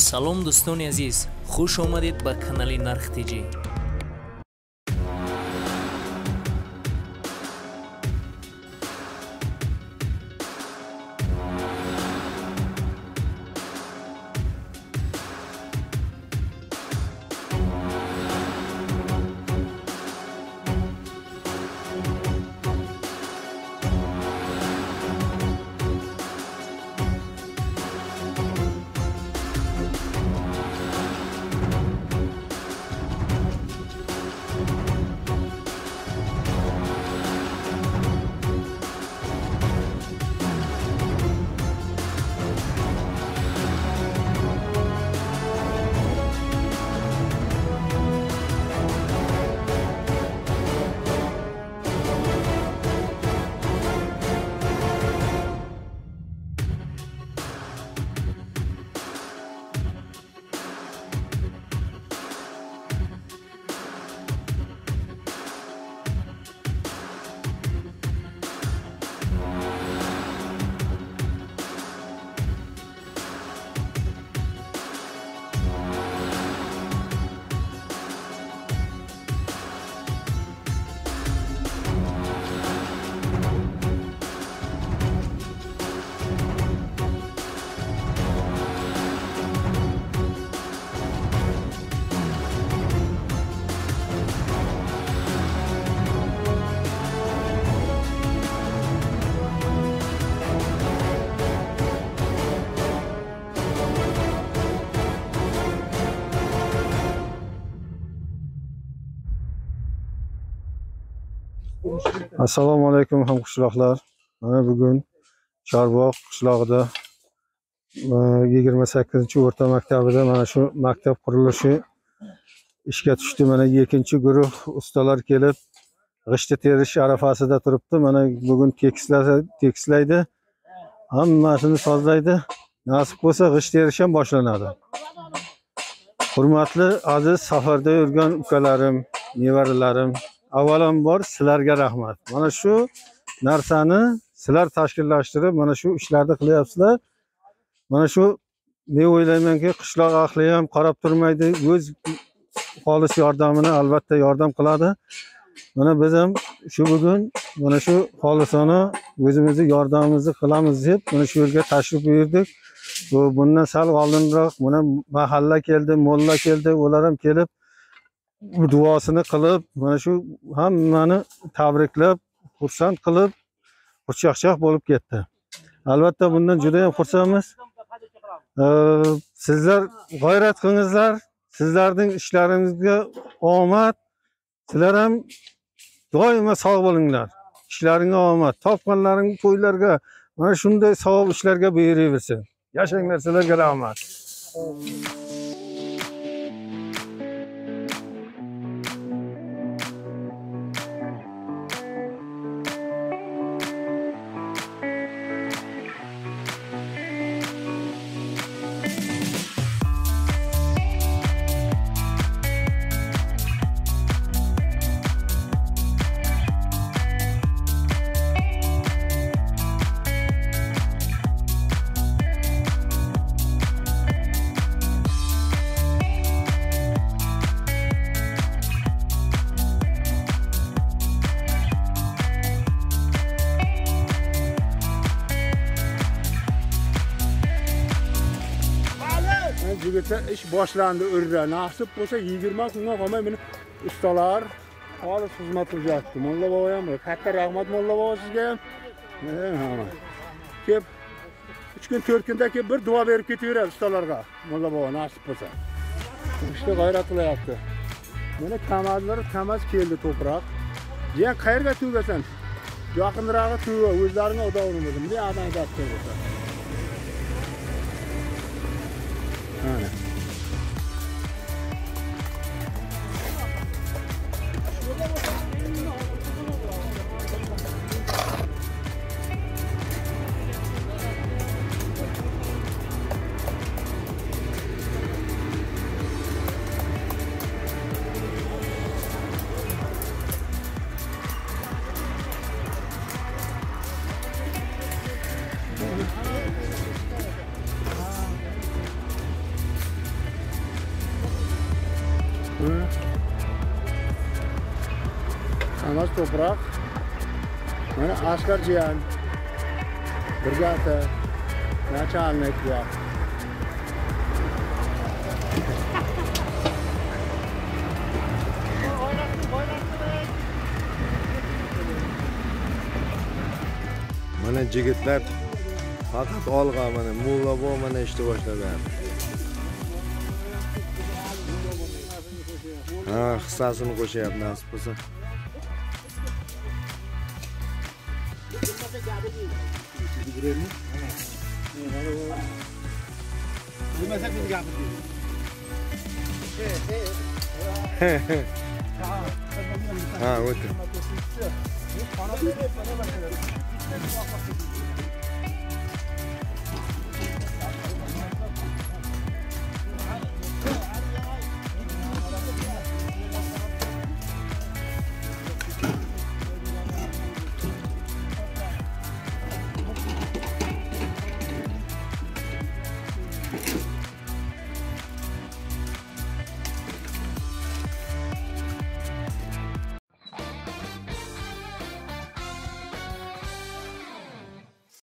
سلام دوستان عزیز، خوش آمدید به کانال نرخ تیجی. Assalomu alaykum hamqishloqlar. Mana bugun Chorvoq qishlog'ida 28-o'rta maktabida mana shu maktab qurilishi ishga tushdi. Mana ikkinchi guruh ustalar kelib g'isht terish arafasida turibdi. Mana bugun tekislaydi. Hammasini sozlaydi. Nasib bo'lsa g'isht terish ham boshlanadi. Hurmatli aziz safarda yurgan ukalarim, nevaralarim, avvalambor sizlarga rahmat. Mana shu narsani sizlar tashkillashtirib, mana shu ishlarni qilyapsizlar. Mana shu men o'ylaymanki, qishloq ahli ham qarab turmaydi, o'z xolis yordamini albatta yordam qiladi. Mana biz ham shu bugun mana shu xolisona o'zimizni yordamimizni qilamiz deb mana shu yerga tashrif buyurdik. Bundan sal oldinroq mana mahalla keldi, molla keldi, ular ham kelib duosini qilib, mana shu hammani tabriklab, xursand qilib, xushchaqchaq bo'lib ketdi. Albatta bundan juda ham xursandmiz. Sizlar g'ayrat qilingizlar, sizlarning ishlaringizga omad. Sizlar ham doimo sog' bo'linglar. Ishlaringga omad, topganlaring to'ylarga, mana shunday savob ishlarga buyuraversin. Yashanglar, sizlarga rahmat. Jigitlar ish boshlandi urra. Nasib bo'lsa 20 kunga qolmay meni ustalar hali xizmat qilyapti. Molla bobo ham katta rahmat molla bobo sizga ham. Kelib 3 kun 4 kunda kelib bir duo berib ketaveradi ustalarga. Molla bobo nasib bo'lsa. İşte g'ayrat qilyapti. Mana kamaz keldi to'proq. Jiyan qayerga tugasan? Yaqinrog'i tuga, o'zlaringga xudo urmadim. Bunday adam aytdi bo'lsa. Ana. Tamaş toprak. Mana Asqar jiyan. Birgata. Nachalnik bor. Mana jigitlar faqat olg'a mana mulla bo mana ishni boshladi. Ha, hissasini qo'shyapti nasib bo'lsa. Ha, o'tdi.